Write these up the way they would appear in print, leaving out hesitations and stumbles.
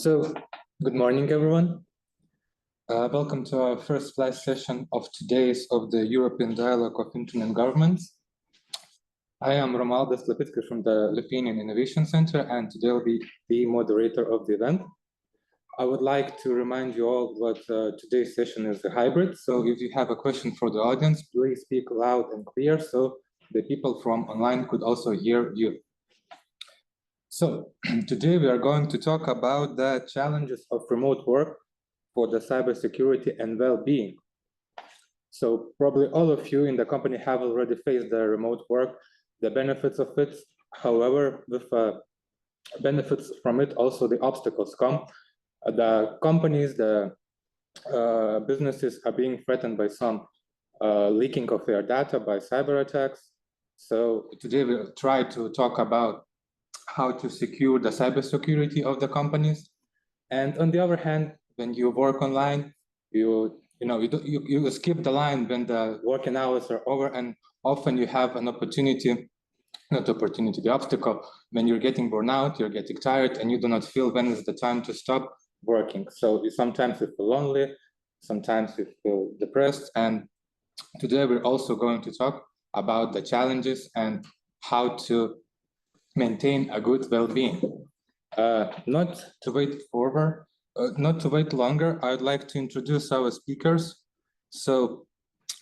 So, good morning, everyone. Welcome to our first live session of today's of the European Dialogue of Internet Governments. I am Romualdas Lepitskas from the Lithuanian Innovation Center, and today I'll be the moderator of the event. I would like to remind you all that today's session is a hybrid. So if you have a question for the audience, please speak loud and clear so the people from online could also hear you. So today we are going to talk about the challenges of remote work for the cybersecurity and well-being. So probably all of you in the company have already faced the remote work, the benefits of it. However, with benefits from it, also the obstacles come. The companies, the businesses are being threatened by some leaking of their data by cyber attacks. So today we'll try to talk about how to secure the cybersecurity of the companies. And on the other hand, when you work online, you skip the line when the working hours are over, and often you have an the obstacle when you're getting burnout, you're getting tired, and you do not feel when is the time to stop working. So sometimes you feel lonely, sometimes you feel depressed. And today we're also going to talk about the challenges and how to maintain a good well-being. Not to wait longer, I'd like to introduce our speakers. So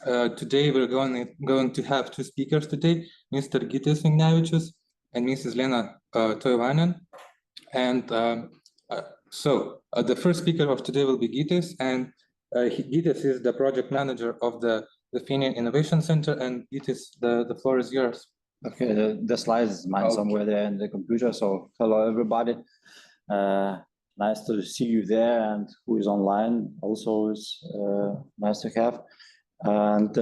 today we're going to have two speakers today, Mr. Gytis Ignavičius and Mrs. Lena Toivainen. And the first speaker of today will be Gytis, and Gytis is the project manager of the Lithuanian Innovation Center. And Gytis, the floor is yours. Okay, the slide is mine somewhere there in the computer. So hello, everybody. Nice to see you there, and who is online also is nice to have. And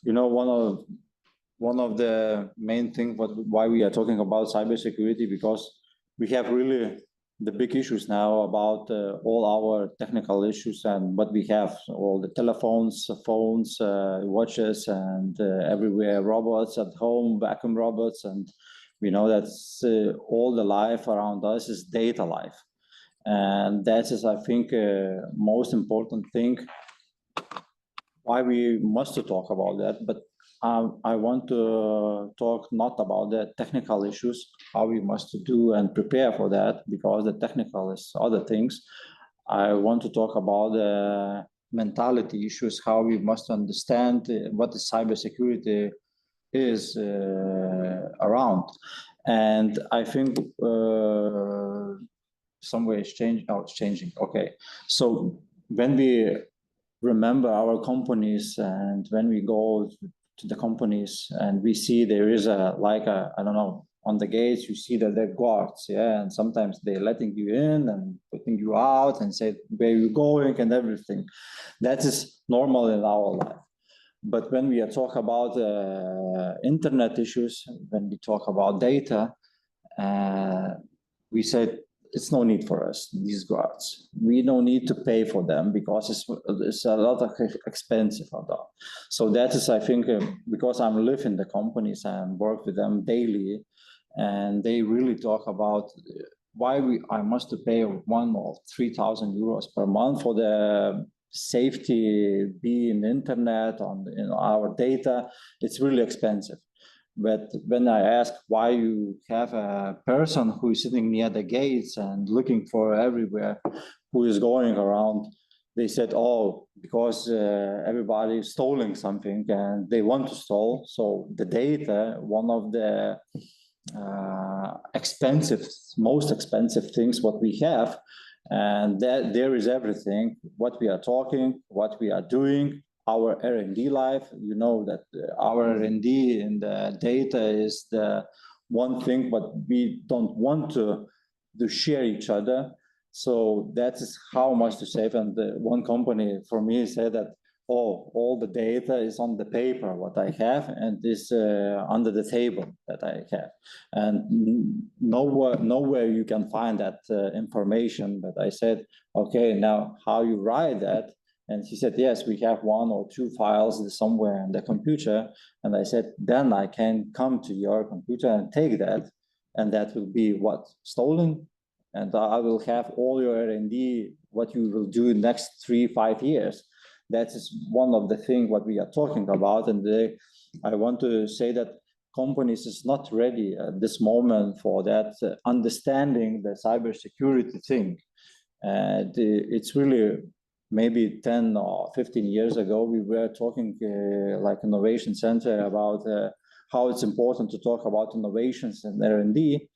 one of the main things why we are talking about cybersecurity, because we have really the big issues now about all our technical issues and what we have, all the telephones, phones, watches, and everywhere robots at home, vacuum robots, and we know that all the life around us is data life. And that is, I think, most important thing why we must talk about that. But I want to talk not about the technical issues, how we must do and prepare for that, because the technical is other things. I want to talk about the mentality issues, how we must understand what the cybersecurity is around. And I think somewhere it's changing. Oh, it's changing. Okay. So when we remember our companies, and when we go to the companies and we see there is I don't know, on the gates you see that they're guards, yeah, and sometimes they're letting you in and putting you out and say where you're going and everything. That is normal in our life. But when we talk about internet issues, when we talk about data, we said it's no need for us, these guards. We don't need to pay for them because it's a lot of expensive on that. So that is, I think, because I live in the companies and work with them daily, and they really talk about why I must pay 1,000 or 3,000 euros per month for the safety, be in the internet, on our data. It's really expensive. But when I ask why you have a person who is sitting near the gates and looking for everywhere, who is going around, they said, oh, because everybody is stealing something and they want to steal. So the data, one of the most expensive things what we have, and that there is everything, what we are talking, what we are doing, our R&D life. You know that our R&D in the data is the one thing, but we don't want to share each other. So that is how much to save. And one company for me said that, oh, all the data is on the paper, what I have, and is under the table that I have. And nowhere you can find that information. But I said, okay, now how you write that? And he said, yes, we have 1 or 2 files somewhere in the computer. And I said, then I can come to your computer and take that. And that will be what? Stolen? and I will have all your R&D, what you will do next 3-5 years. That is one of the things what we are talking about. And I want to say that companies is not ready at this moment for that understanding the cybersecurity thing. And it's really maybe 10 or 15 years ago, we were talking like Innovation Center about how it's important to talk about innovations and R&D.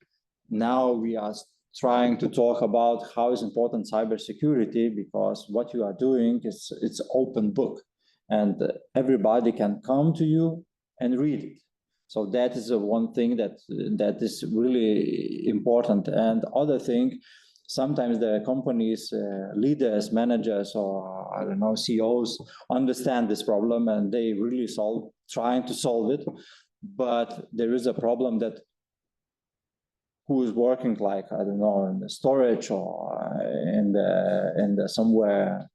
Now we are trying to talk about how is important cybersecurity, because what you are doing is it's open book, and everybody can come to you and read it. So that is one thing that is really important. And other thing, sometimes the companies, leaders, managers, or I don't know, CEOs understand this problem and they really trying to solve it. But there is a problem that who is working, like, I don't know, in the storage or in the somewhere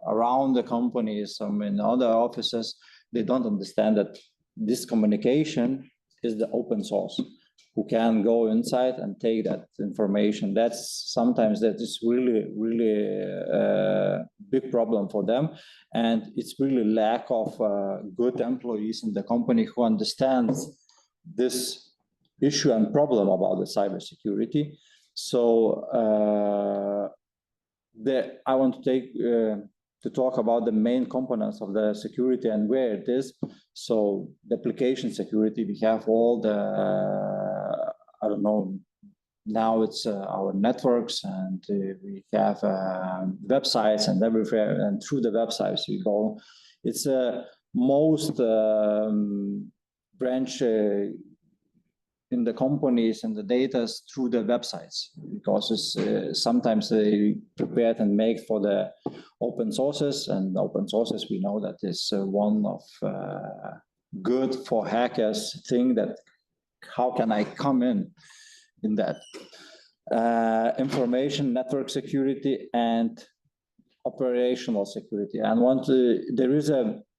around the company, some in other offices, they don't understand that this communication is the open source, who can go inside and take that information. That's sometimes that is really, really a big problem for them. And it's really lack of good employees in the company who understands this issue and problem about the cybersecurity. So I want to talk about the main components of the security and where it is. So the application security, we have all the, I don't know, now it's our networks, and we have websites and everywhere, and through the websites we go. It's most branch in the companies and the data through the websites, because it's sometimes they prepared and make for the open sources, and open sources we know that is one of good for hackers thing, that how can I come in that information, network security, and operational security. And there is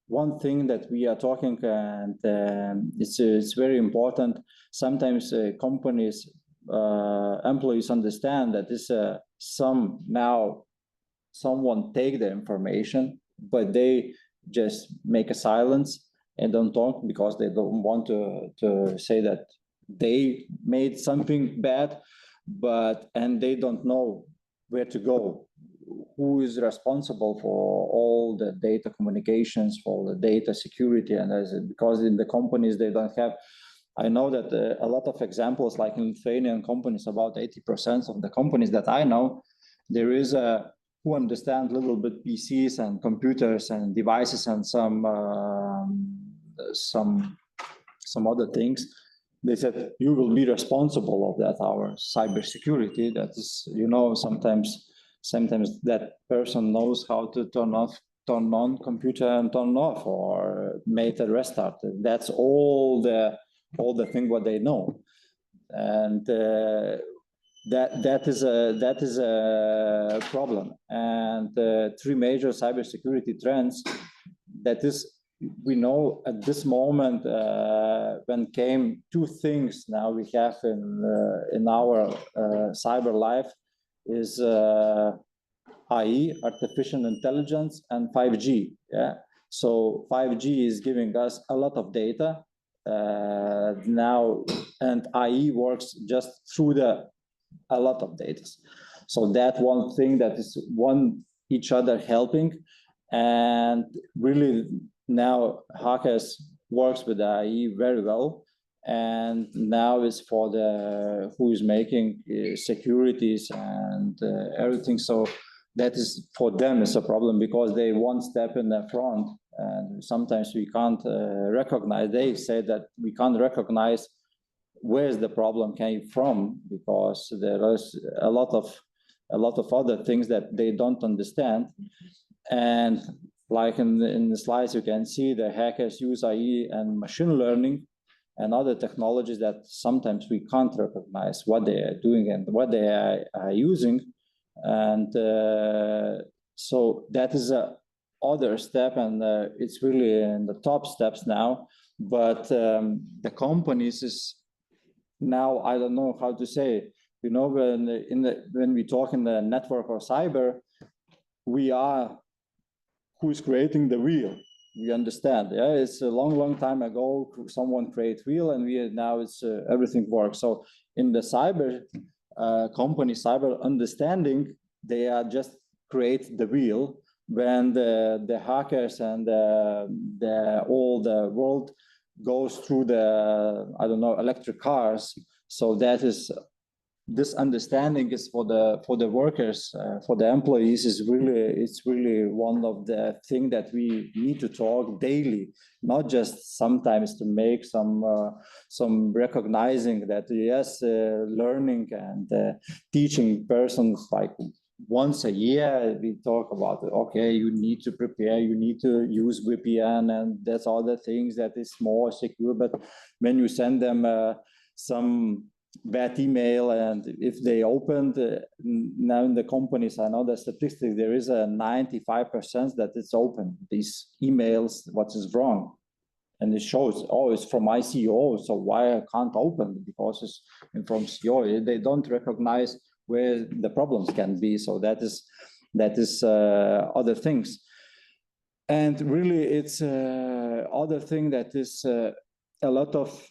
one thing that we are talking, and it's very important. Sometimes companies, employees understand that this someone take the information, but they just make a silence and don't talk, because they don't want to say that they made something bad, and they don't know where to go, who is responsible for all the data communications, for the data security. And because in the companies they don't have, I know that a lot of examples, like in Lithuanian companies, about 80% of the companies that I know, there is who understand a little bit PCs and computers and devices and some other things. They said, you will be responsible of that, our cybersecurity. That is, sometimes that person knows how to turn on computer and turn off, or make a restart. That's all the thing what they know. And that is a problem. And three major cybersecurity trends, that is, we know at this moment, when came two things now we have in our cyber life, is AI, artificial intelligence, and 5G. Yeah. So 5G is giving us a lot of data now, and AI works just through a lot of data. So that one thing that is each other helping, and really now hackers works with AI very well. And now it's for who is making securities and everything. So that is, for them, is a problem, because they one step in the front, and sometimes we can't recognize. They say that we can't recognize where's the problem came from, because there is a lot of other things that they don't understand. And like in the slides, you can see the hackers use AI and machine learning and other technologies that sometimes we can't recognize what they are doing and what they are using. And so that is a other step, and it's really in the top steps now. But the companies is now, I don't know how to say, you know, when we talk in the network or cyber, we are who's creating the wheel. We understand, yeah, it's a long time ago someone created wheel, and now it's everything works. So in the cyber company, cyber understanding, they are just create the wheel when the hackers and all the world goes through the, I don't know, electric cars. So that is, this understanding is for the workers, for the employees, is really, it's really one of the thing that we need to talk daily, not just sometimes to make some recognizing that, yes, learning and teaching persons like once a year we talk about, okay, you need to prepare, you need to use VPN, and that's all the things that is more secure. But when you send them some bad email, and if they opened now in the companies, I know the statistics, there is a 95% that it's open, these emails, what is wrong, and it shows, oh, it's from my CEO, so why I can't open? Because it's from CEO. They don't recognize where the problems can be. So that is other things. And really, it's other thing that is a lot of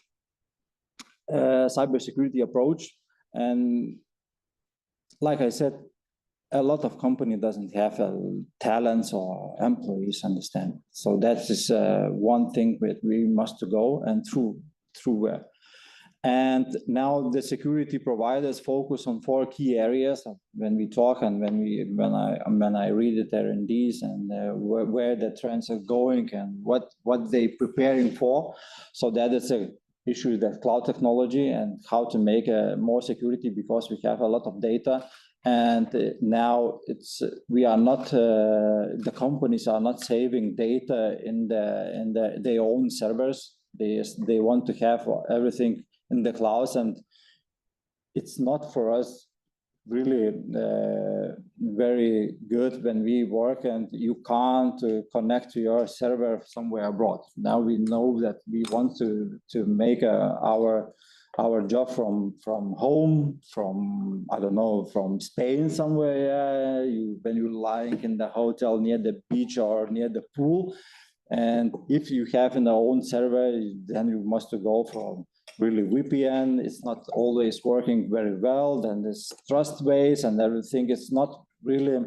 cybersecurity approach. And like I said, a lot of company doesn't have talents or employees understand. So that is one thing that we must go and through. And now the security providers focus on 4 key areas when we talk, and when I read it R&Ds, and where the trends are going and what they preparing for. So that is a issue, that cloud technology and how to make more security, because we have a lot of data. And now it's, we are not, the companies are not saving data in their own servers. They want to have everything in the clouds, and it's not for us really very good when we work and you can't connect to your server somewhere abroad. Now we know that we want to make our job from home, from, I don't know, from Spain somewhere, when you're lying in the hotel near the beach or near the pool. And if you have in our own server, then you must go from really VPN. It's not always working very well. Then there's trust base and everything. It's not really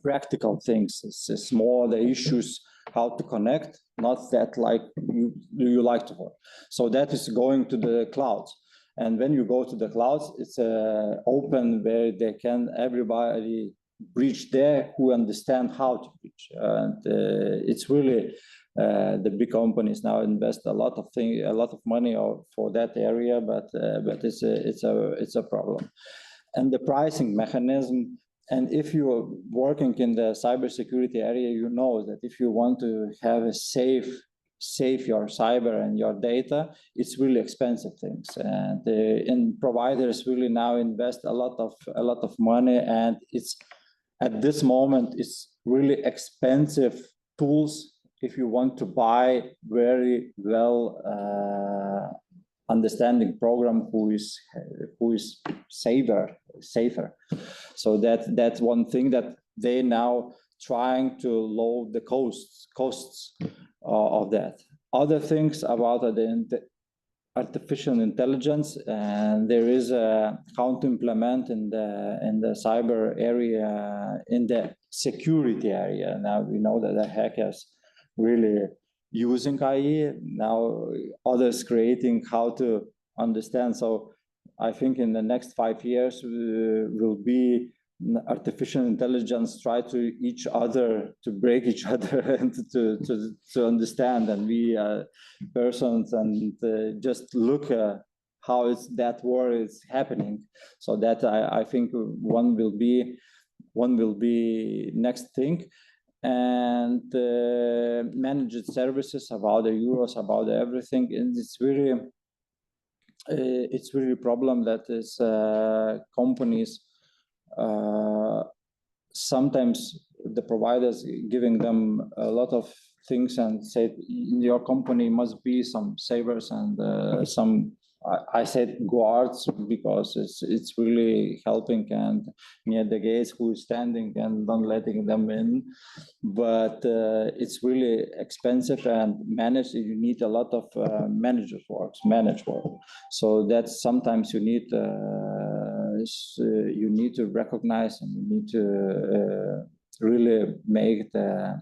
practical things. It's more the issues how to connect, not that like you like to work. So that is going to the clouds. And when you go to the clouds, it's open where they can everybody breach there who understand how to breach. And it's really the big companies now invest a lot of money for that area, but it's a problem. And the pricing mechanism. And if you're working in the cybersecurity area, you know that if you want to have a safe your cyber and your data, it's really expensive things. And providers really now invest a lot of money, and it's at this moment it's really expensive tools if you want to buy very well understanding program who is safer. So that's one thing that they now trying to lower the costs of that. Other things about the artificial intelligence, and there is how to implement in the cyber area, in the security area. Now we know that the hackers really using AI, now others creating how to understand. So I think in the next 5 years will be artificial intelligence try to break each other and to understand, and we persons and just look how that war is happening. So that I think one will be next thing. And managed services about the euros, about everything, and it's really a problem that is companies sometimes the providers giving them a lot of things and say your company must be some savers and some I said guards because it's really helping and near the gates who is standing and not letting them in. But it's really expensive and managed. You need a lot of managed work. So that's sometimes you need to recognize, and you need to really make the,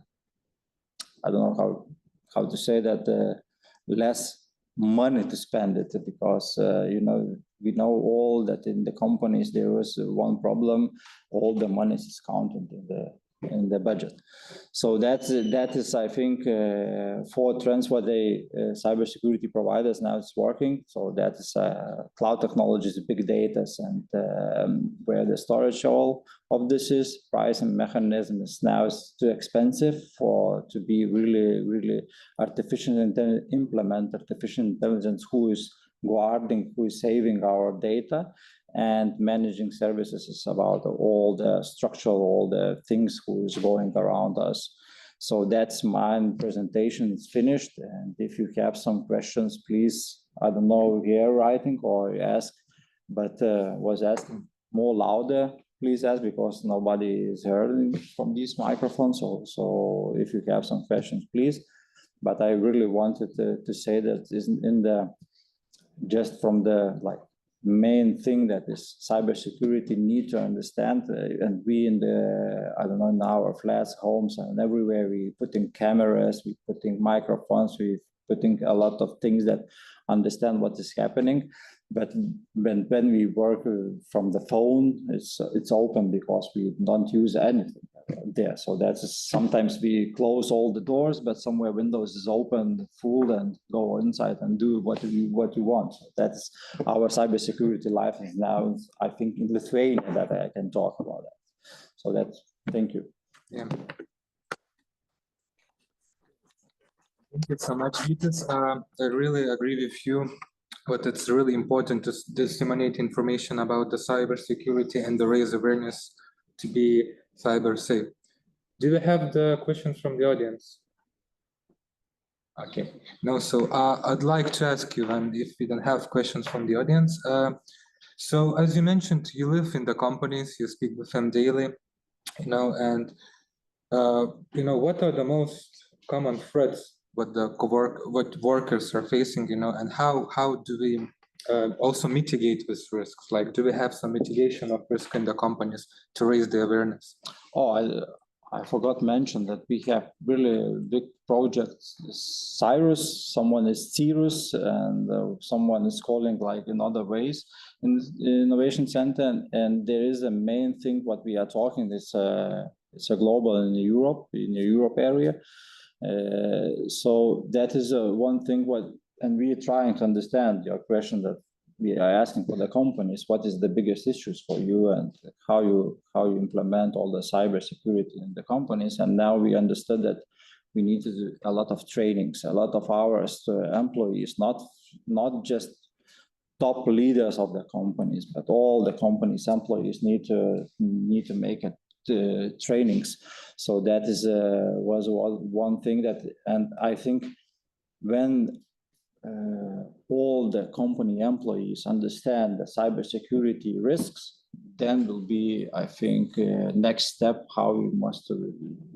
I don't know how to say that, less money to spend it, because we know all that in the companies there is one problem: all the money is counted in the budget. So that is I think four trends what they cybersecurity providers now it's working. So that is cloud technologies, big data, and where the storage all of this is. Pricing mechanism is now too expensive to be really implement artificial intelligence who is guarding, who is saving our data. And managing services is about all the structural, all the things who is going around us. So that's my presentation is finished. And if you have some questions, please, I don't know, here writing or ask, but was asking more louder, please ask, because nobody is hearing from these microphones. So if you have some questions, please. But I really wanted to say that in the, just from the main thing that is cybersecurity need to understand, and we in the, I don't know, in our flats, homes, and everywhere, we putting cameras, we putting microphones, we putting a lot of things that understand what is happening. But when we work from the phone, it's open because we don't use anything there. So that's sometimes we close all the doors, but somewhere windows is open full and go inside and do what you want. So that's our cybersecurity life is now, I think, in Lithuania that I can talk about that. So that's, thank you. Yeah. Thank you so much, Vytis. I really agree with you, but it's really important to disseminate information about the cybersecurity and to raise awareness to be cyber safe. Do you have the questions from the audience? Okay, no, so I'd like to ask you, and if you don't have questions from the audience, so as you mentioned, you live in the companies, you speak with them daily, and what are the most common threats what workers are facing, and how do we also mitigate these risks? Like, do we have some mitigation of risk in the companies to raise the awareness? Oh, I forgot to mention that we have really big projects. Cyrus, someone is Cirrus, and someone is calling in other ways in the Innovation Center. And there is a main thing what we are talking is it's a global in the Europe area. So that is one thing and we are trying to understand your question that we are asking for the companies, what is the biggest issues for you and how you implement all the cybersecurity in the companies. And now we understood that we need to do a lot of trainings, a lot of hours to employees, not just top leaders of the companies, but all the companies' employees need to make it trainings. So that was one thing that, and I think when all the company employees understand the cybersecurity risks, then will be, I think, next step how you must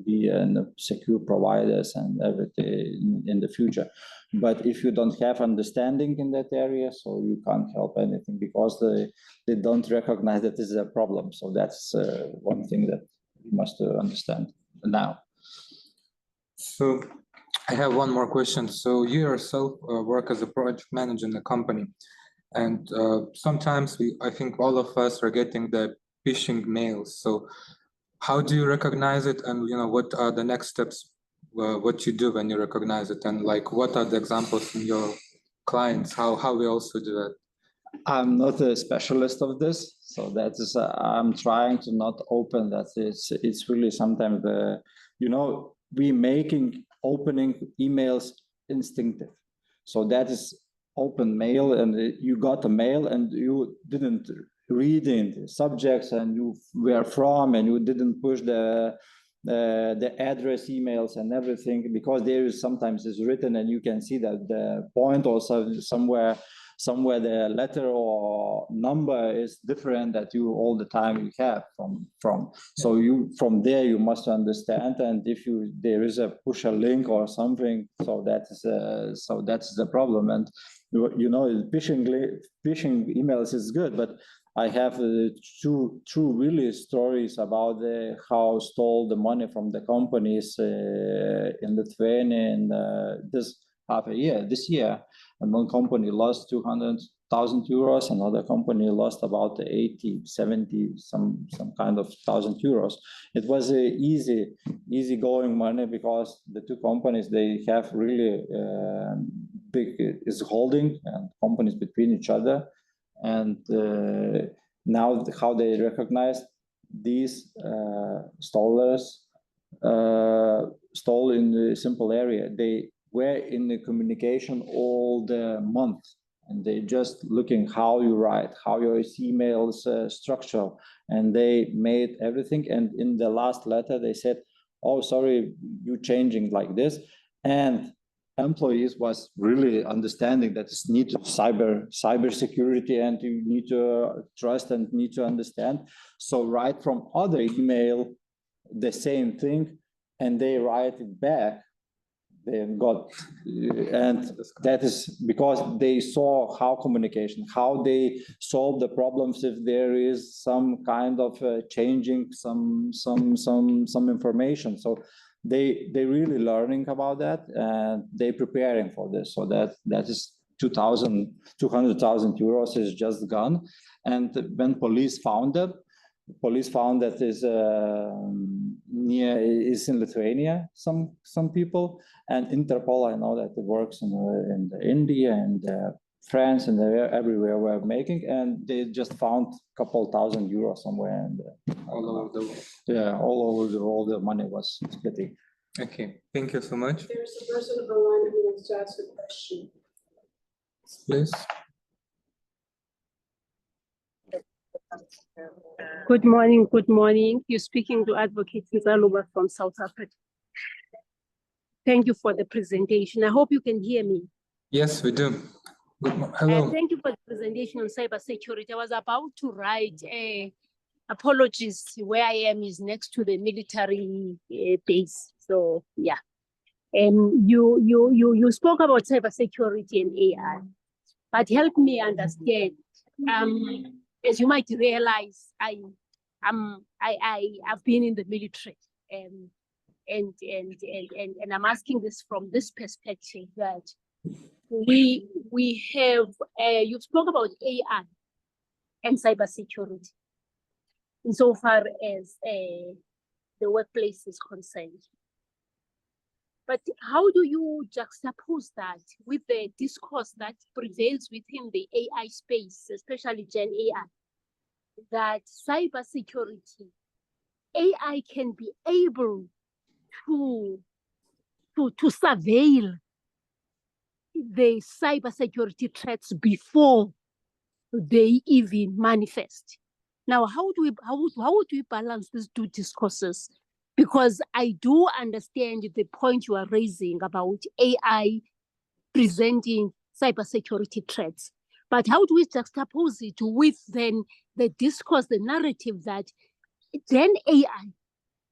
be in secure providers and everything in the future. But if you don't have understanding in that area, so you can't help anything because they don't recognize that this is a problem. So that's one thing that you must understand now. So I have one more question. So you yourself work as a project manager in the company, and sometimes I think all of us are getting the phishing mails. So how do you recognize it, and what are the next steps? What you do when you recognize it, and what are the examples in your clients? How we also do that? I'm not a specialist of this, so that is I'm trying to not open that. It's really sometimes we making opening emails instinctive. So that is open mail, and you got a mail and you didn't read in the subjects and you were from, and you didn't push the address emails and everything, because there is sometimes is written and you can see that the point also somewhere. somewhere the letter or number is different that you all the time you have from. So you from there you must understand, and if there is a push a link or something, so that's the problem. And phishing emails is good, but I have two really stories about how stole the money from the companies in Lithuania in this year. And one company lost 200,000 euros, another company lost about 80, 70, some kind of €1,000. It was a easy going money because the two companies, they have really big is holding and companies between each other. And now how they recognize these stolers stole in the simple area. They were in the communication all the month, and they just looking how you write, how your emails structure, and they made everything. And in the last letter, they said, "Oh, sorry, you changing like this," and employees was really understanding that it's need cybersecurity, and you need to trust and need to understand. So write from other email the same thing, and they write it back. They got, and that is because they saw how communication, how they solve the problems if there is some kind of changing some information. So they really learning about that, and they preparing for this. So that is 200,000 euros is just gone. And when police found that is is in Lithuania, some people, and Interpol, I know that it works in India and France and everywhere we're making, and they just found a couple €1,000 somewhere, and all over the world. Yeah, all over the world the money was splitting. Okay, thank you so much. There's a person on the line who wants to ask a question. Please. Good morning, good morning. You're speaking to Advocate Nzaluba from South Africa. Thank you for the presentation. I hope you can hear me. Yes, we do. Hello. Thank you for the presentation on cybersecurity. I was about to write apologies. Where I am is next to the military base. So yeah. You spoke about cybersecurity and AI, but help me understand. As you might realize, I've been in the military, and I'm asking this from this perspective that we have you spoke about AI and cybersecurity insofar as the workplace is concerned. But how do you juxtapose that with the discourse that prevails within the AI space, especially Gen AI, that cybersecurity, AI can be able to surveil the cybersecurity threats before they even manifest? Now, how would we balance these two discourses? Because I do understand the point you are raising about AI presenting cybersecurity threats, but how do we juxtapose it with then the discourse, the narrative that then AI,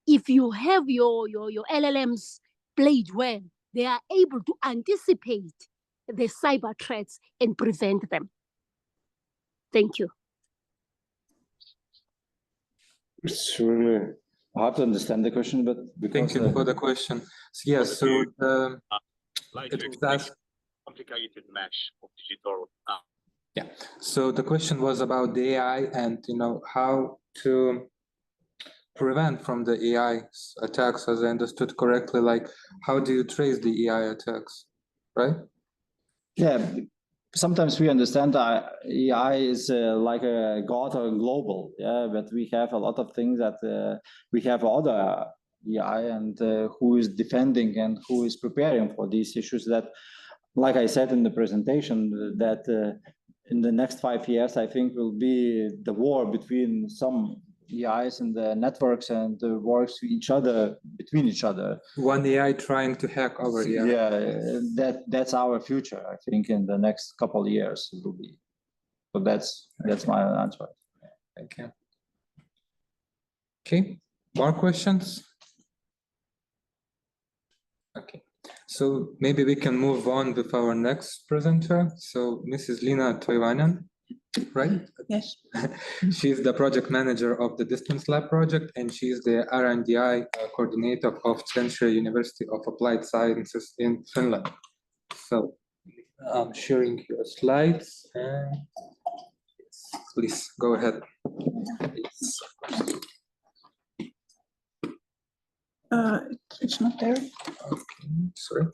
if you have your LLMs played well, they are able to anticipate the cyber threats and prevent them? Thank you. It's really hard to understand the question, but Thank you for the question. So, yes, so it was asked. Complicated mesh of digital. Yeah. So the question was about the AI and how to prevent from the AI attacks, as I understood correctly. Like, how do you trace the AI attacks, right? Yeah. Sometimes we understand that AI is like a god or global, yeah, but we have a lot of things that we have other AI and who is defending and who is preparing for these issues that, like I said in the presentation, that in the next 5 years, I think will be the war between some AIs and the networks and the wars with each other between each other. One AI trying to hack our AI. Yeah, that's our future. I think in the next couple of years it will be. So that's my answer. Thank you. Okay, more questions? Okay, so maybe we can move on with our next presenter. So Mrs. Lina Toivanen, right? Yes. She's the project manager of the Distance Lab project, and she's the R&DI coordinator of Central University of Applied Sciences in Finland. So I'm sharing your slides, and please go ahead. It's not there. Okay, sorry.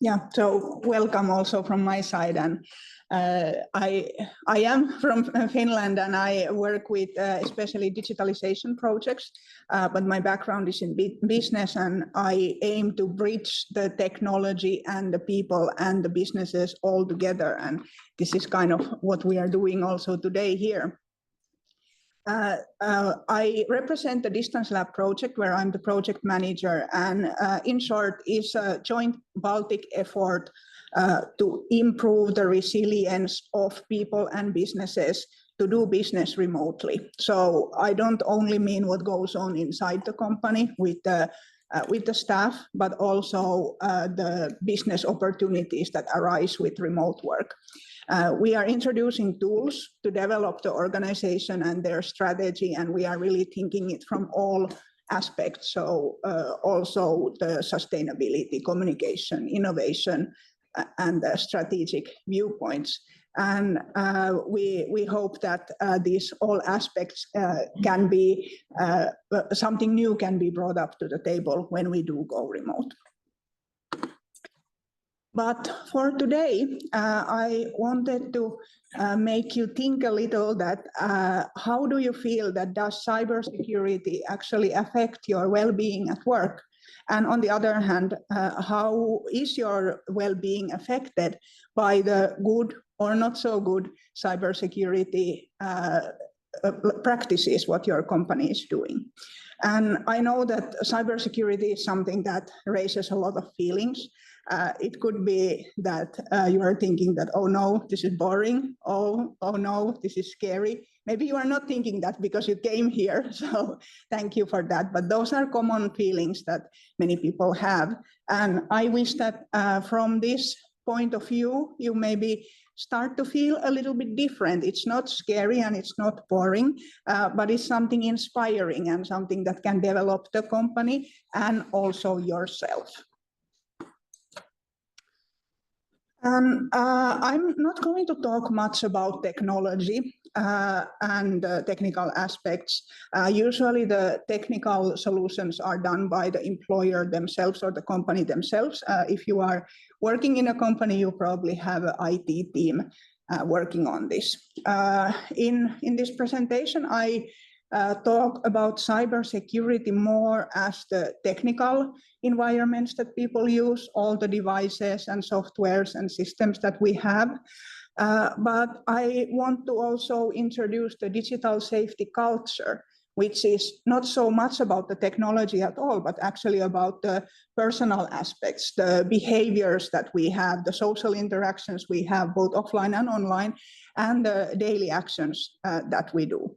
Yeah, so welcome also from my side. And I am from Finland, and I work with especially digitalization projects, but my background is in business, and I aim to bridge the technology and the people and the businesses all together. And this is kind of what we are doing also today here. I represent the Distance Lab project, where I'm the project manager, and in short is a joint Baltic effort to improve the resilience of people and businesses to do business remotely. So I don't only mean what goes on inside the company with the staff, but also the business opportunities that arise with remote work. We are introducing tools to develop the organization and their strategy, and we are really thinking it from all aspects. So also the sustainability, communication, innovation, and the strategic viewpoints. And we hope that these all aspects can be, something new can be brought up to the table when we do go remote. But for today, I wanted to make you think a little that how do you feel that does cybersecurity actually affect your well-being at work? And on the other hand, how is your well-being affected by the good or not so good cybersecurity practices, what your company is doing? And I know that cybersecurity is something that raises a lot of feelings. It could be that you are thinking that, oh no, this is boring. Oh no, this is scary. Maybe you are not thinking that because you came here, so thank you for that. But those are common feelings that many people have. And I wish that from this point of view, you maybe start to feel a little bit different. It's not scary and it's not boring, but it's something inspiring and something that can develop the company and also yourself. I'm not going to talk much about technology and technical aspects. Usually the technical solutions are done by the employer themselves or the company themselves. If you are working in a company, you probably have an IT team working on this. In this presentation, I talk about cybersecurity more as the technical environments that people use, all the devices and softwares and systems that we have. But I want to also introduce the digital safety culture, which is not so much about the technology at all, but actually about the personal aspects, the behaviors that we have, the social interactions we have, both offline and online, and the daily actions that we do.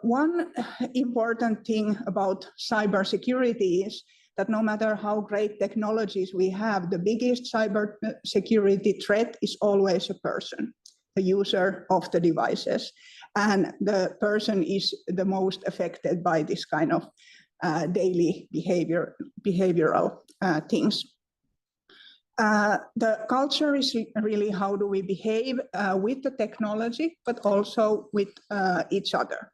One important thing about cybersecurity is that no matter how great technologies we have, the biggest cybersecurity threat is always a person, the user of the devices. And the person is the most affected by this kind of daily behavioral things. The culture is really how do we behave with the technology, but also with each other.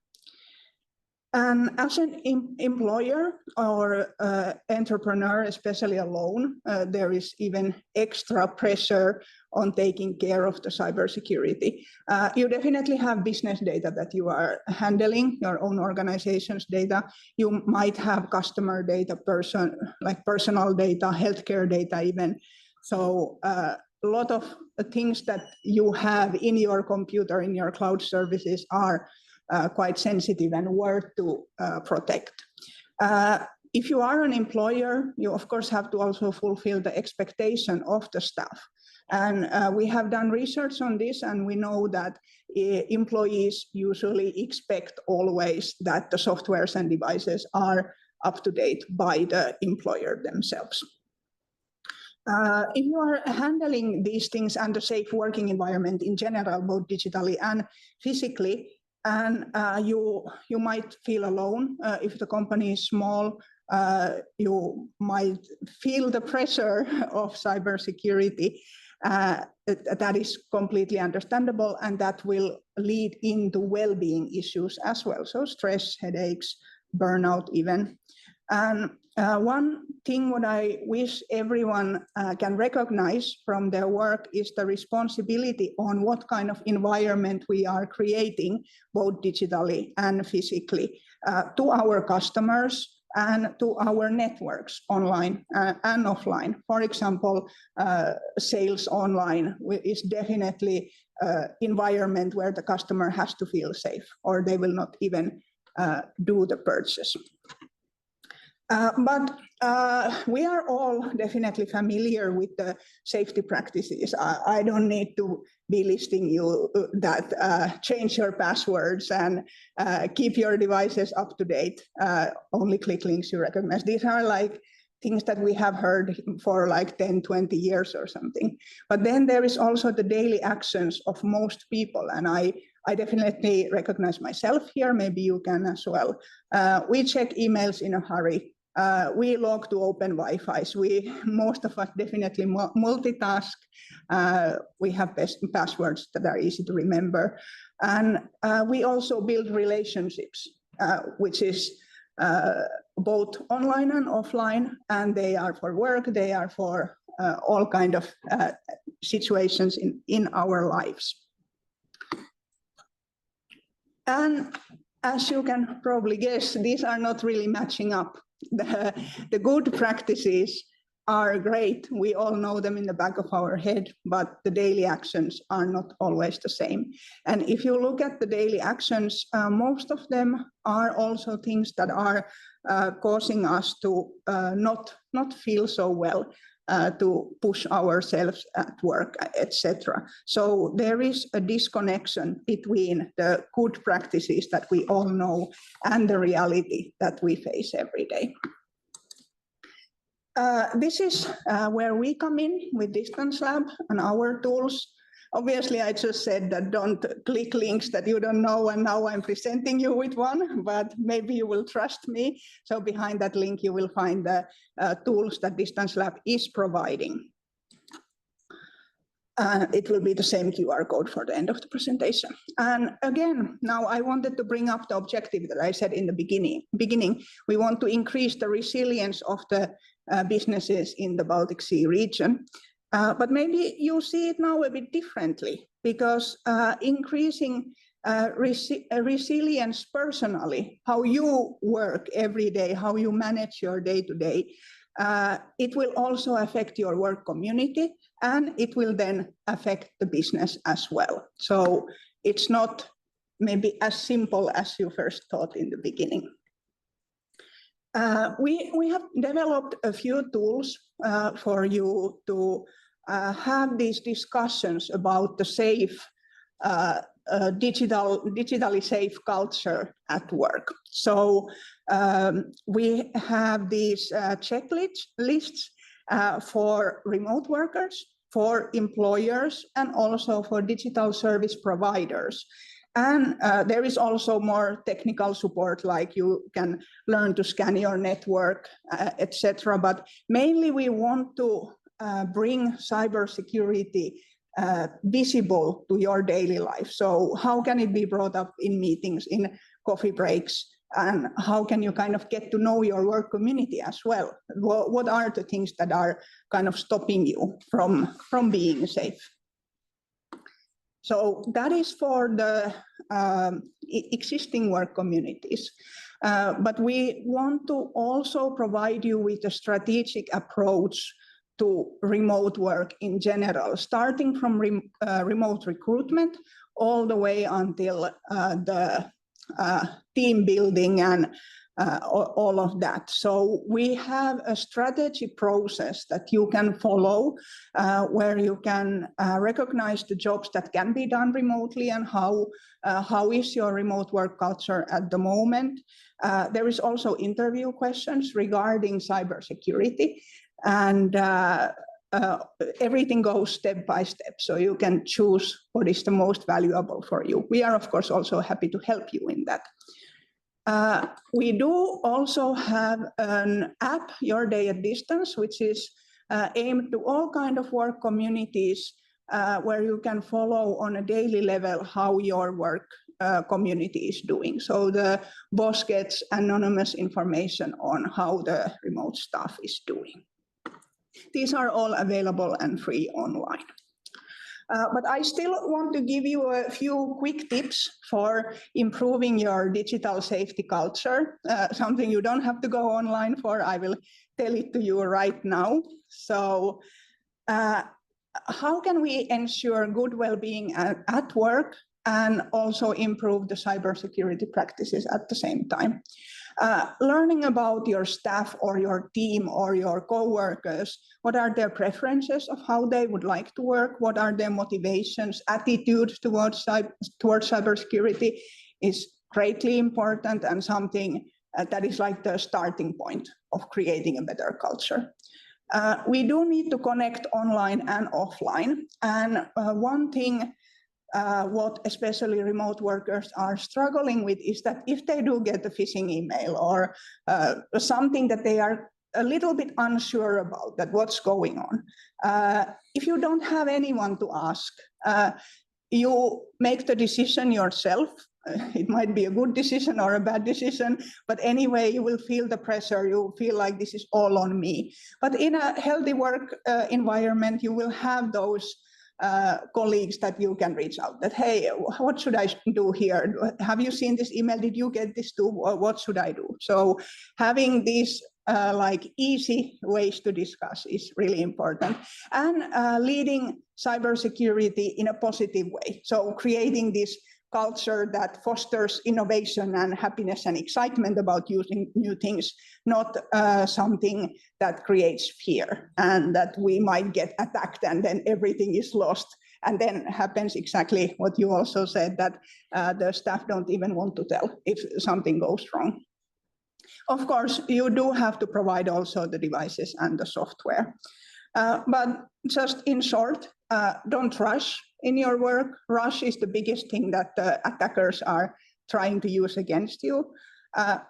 And as an employer or entrepreneur, especially alone, there is even extra pressure on taking care of the cybersecurity. You definitely have business data that you are handling, your own organization's data. You might have customer data, personal data, healthcare data even. So a lot of things that you have in your computer, in your cloud services are quite sensitive and word to protect. If you are an employer, you of course have to also fulfill the expectation of the staff. And we have done research on this, and we know that employees usually expect always that the softwares and devices are up to date by the employer themselves. If you are handling these things and the safe working environment in general, both digitally and physically, and you might feel alone. If the company is small, you might feel the pressure of cybersecurity. That is completely understandable, and that will lead into well-being issues as well. So stress, headaches, burnout even. And one thing what I wish everyone can recognize from their work is the responsibility on what kind of environment we are creating, both digitally and physically, to our customers and to our networks online and offline. For example, sales online is definitely an environment where the customer has to feel safe, or they will not even do the purchase. But we are all definitely familiar with the safety practices. I don't need to be listing you that change your passwords and keep your devices up to date. Only click links you recognize. These are like things that we have heard for like 10, 20 years or something. But then there is also the daily actions of most people. And I definitely recognize myself here. Maybe you can as well. We check emails in a hurry. We log to open Wi-Fi's. Most of us definitely multitask. We have passwords that are easy to remember. And we also build relationships, which is both online and offline, and they are for work, they are for all kind of situations in our lives. And as you can probably guess, these are not really matching up. The good practices are great. We all know them in the back of our head, but the daily actions are not always the same. And if you look at the daily actions, most of them are also things that are causing us to not feel so well, to push ourselves at work, etc. So there is a disconnection between the good practices that we all know and the reality that we face every day. This is where we come in with Distance Lab and our tools. Obviously, I just said that don't click links that you don't know, and now I'm presenting you with one, but maybe you will trust me. So behind that link, you will find the tools that Distance Lab is providing. It will be the same QR code for the end of the presentation. And again, now I wanted to bring up the objective that I said in the beginning. We want to increase the resilience of the businesses in the Baltic Sea region. But maybe you see it now a bit differently, because increasing resilience personally, how you work every day, how you manage your day-to-day, it will also affect your work community, and it will then affect the business as well. So it's not maybe as simple as you first thought in the beginning. We have developed a few tools for you to have these discussions about the safe, digitally safe culture at work. So we have these checklists for remote workers, for employers, and also for digital service providers. And there is also more technical support, like you can learn to scan your network, etc. But mainly we want to bring cybersecurity visible to your daily life. So how can it be brought up in meetings, in coffee breaks, and how can you kind of get to know your work community as well? What are the things that are kind of stopping you from being safe? So that is for the existing work communities. But we want to also provide you with a strategic approach to remote work in general, starting from remote recruitment all the way until the team building and all of that. So we have a strategy process that you can follow where you can recognize the jobs that can be done remotely and how is your remote work culture at the moment. There is also interview questions regarding cybersecurity, and everything goes step by step, so you can choose what is the most valuable for you. We are, of course, also happy to help you in that. We do also have an app, Your Day at Distance, which is aimed to all kind of work communities where you can follow on a daily level how your work community is doing. So the boss gets anonymous information on how the remote staff is doing. These are all available and free online. But I still want to give you a few quick tips for improving your digital safety culture, something you don't have to go online for. I will tell it to you right now. So how can we ensure good well-being at work and also improve the cybersecurity practices at the same time? Learning about your staff or your team or your coworkers, what are their preferences of how they would like to work, what are their motivations, attitudes towards cybersecurity is greatly important and something that is like the starting point of creating a better culture. We do need to connect online and offline, and one thing what especially remote workers are struggling with is that if they do get a phishing email or something that they are a little bit unsure about, that what's going on, if you don't have anyone to ask, you make the decision yourself. It might be a good decision or a bad decision, but anyway, you will feel the pressure. You feel like this is all on me. But in a healthy work environment, you will have those colleagues that you can reach out that, hey, what should I do here? Have you seen this email? Did you get this too? What should I do? So having these like easy ways to discuss is really important, and leading cybersecurity in a positive way. So creating this culture that fosters innovation and happiness and excitement about using new things, not something that creates fear and that we might get attacked and then everything is lost. And then happens exactly what you also said, that the staff don't even want to tell if something goes wrong. Of course, you do have to provide also the devices and the software. But just in short, don't rush in your work. Rush is the biggest thing that the attackers are trying to use against you.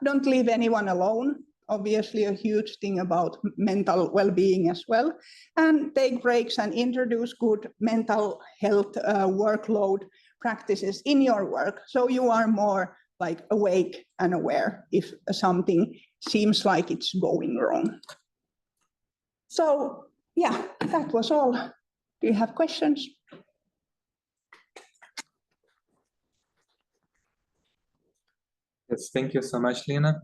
Don't leave anyone alone. Obviously, a huge thing about mental well-being as well. And take breaks and introduce good mental health workload practices in your work, so you are more like awake and aware if something seems like it's going wrong. So yeah, that was all. Do you have questions? Yes, thank you so much, Lena.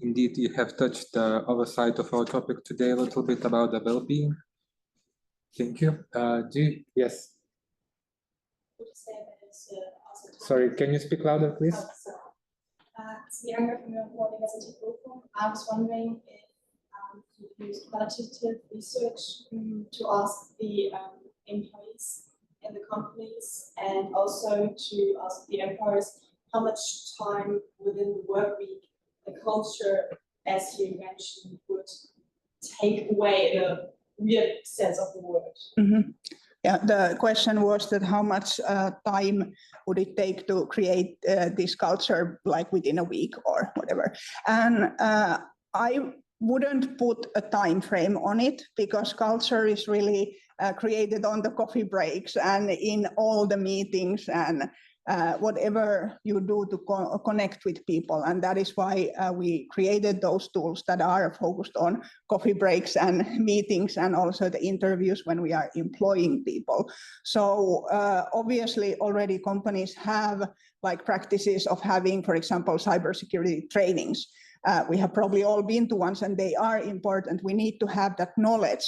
Indeed, you have touched the other side of our topic today a little bit about the well-being. Thank you. Yes. Sorry, can you speak louder, please? I was wondering if you used qualitative research to ask the employees in the companies, and also to ask the employers how much time within the work week the culture, as you mentioned, would take away in a real sense of the word. Mm-hmm. Yeah, the question was that how much time would it take to create this culture, like within a week or whatever. And I wouldn't put a time frame on it, because culture is really created on the coffee breaks and in all the meetings and whatever you do to connect with people. And that is why we created those tools that are focused on coffee breaks and meetings, and also the interviews when we are employing people. So obviously already companies have like practices of having, for example, cybersecurity trainings. We have probably all been to ones, and they are important. We need to have that knowledge.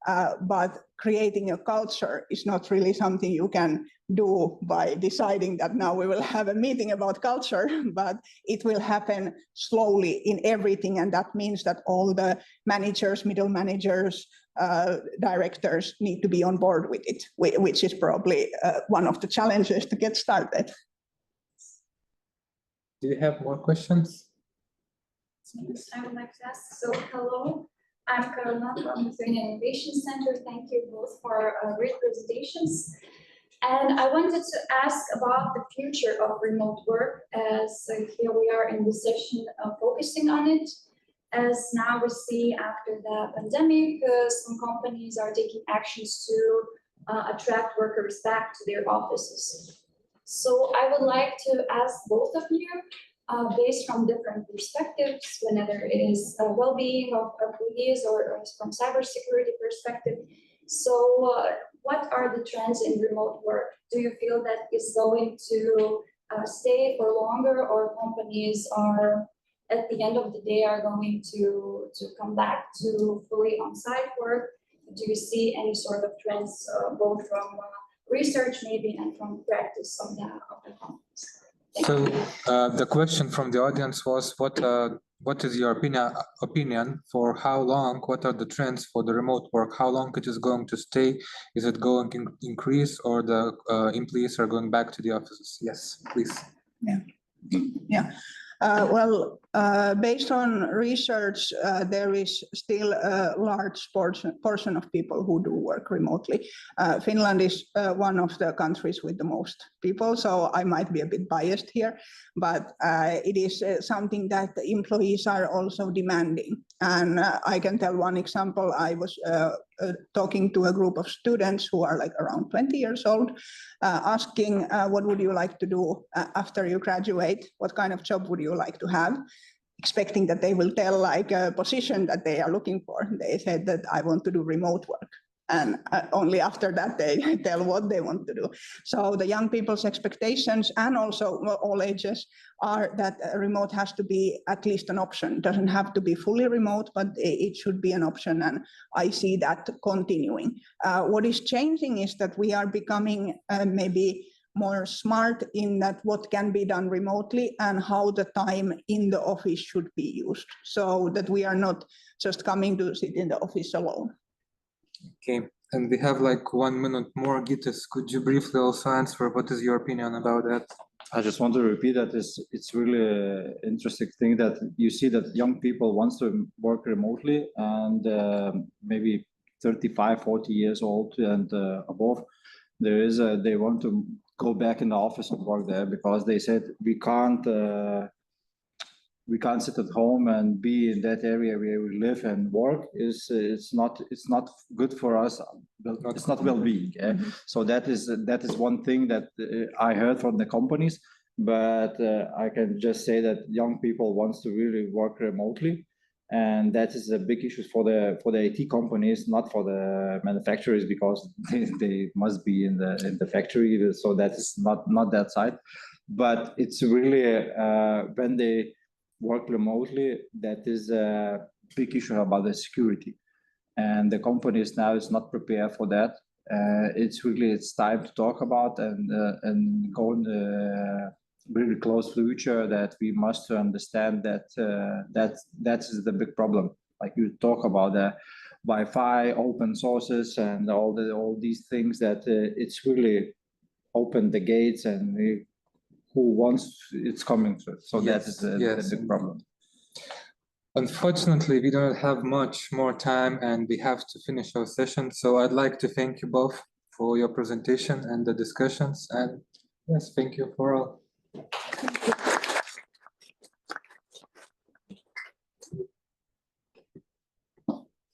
but creating a culture is not really something you can do by deciding that now we will have a meeting about culture, but it will happen slowly in everything. And that means that all the managers, middle managers, directors need to be on board with it, which is probably one of the challenges to get started. Do you have more questions? I would like to ask. So, hello, I'm Karolina from the Lithuanian Innovation Center. Thank you both for great presentations. And I wanted to ask about the future of remote work, as here we are in the session focusing on it. As now we see after the pandemic, some companies are taking actions to attract workers back to their offices. So I would like to ask both of you, based from different perspectives, whether it is well-being of employees or from cybersecurity perspective. So what are the trends in remote work? Do you feel that is going to stay for longer, or companies are at the end of the day are going to come back to fully on-site work? Do you see any sort of trends, both from research maybe and from practice of the companies? So the question from the audience was, what is your opinion for how long, what are the trends for the remote work, how long it is going to stay, is it going to increase, or the employees are going back to the offices? Yes, please. Yeah. Based on research, there is still a large portion of people who do work remotely. Finland is one of the countries with the most people, so I might be a bit biased here, but it is something that the employees are also demanding. And I can tell one example. I was talking to a group of students who are like around 20 years old, asking what would you like to do after you graduate? What kind of job would you like to have? Expecting that they will tell like a position that they are looking for. They said that I want to do remote work. And only after that they tell what they want to do. So the young people's expectations, and also all ages, are that remote has to be at least an option. It doesn't have to be fully remote, but it should be an option. And I see that continuing. What is changing is that we are becoming maybe more smart in that what can be done remotely and how the time in the office should be used, so that we are not just coming to sit in the office alone. Okay, and we have like 1 minute more. Gitas, could you briefly also answer what is your opinion about that? I just want to repeat that it's really an interesting thing that you see that young people want to work remotely, and maybe 35, 40 years old and above, they want to go back in the office and work there, because they said we can't sit at home and be in that area where we live and work. It's not good for us. It's not well-being. So that is one thing that I heard from the companies, but I can just say that young people wants to really work remotely, and that is a big issue for the IT companies, not for the manufacturers, because they must be in the factory. So that is not that side, but it's really when they work remotely, that is a big issue about the security, and the companies now is not prepared for that. It's time to talk about and go in the really close future, that we must understand that that is the big problem. Like you talk about the Wi-Fi, open sources, and all these things, that it's really open the gates, and who wants it's coming through. So Yes, that is the big problem. Unfortunately, we don't have much more time and we have to finish our session. So I'd like to thank you both for your presentation and the discussions. And yes, thank you for all.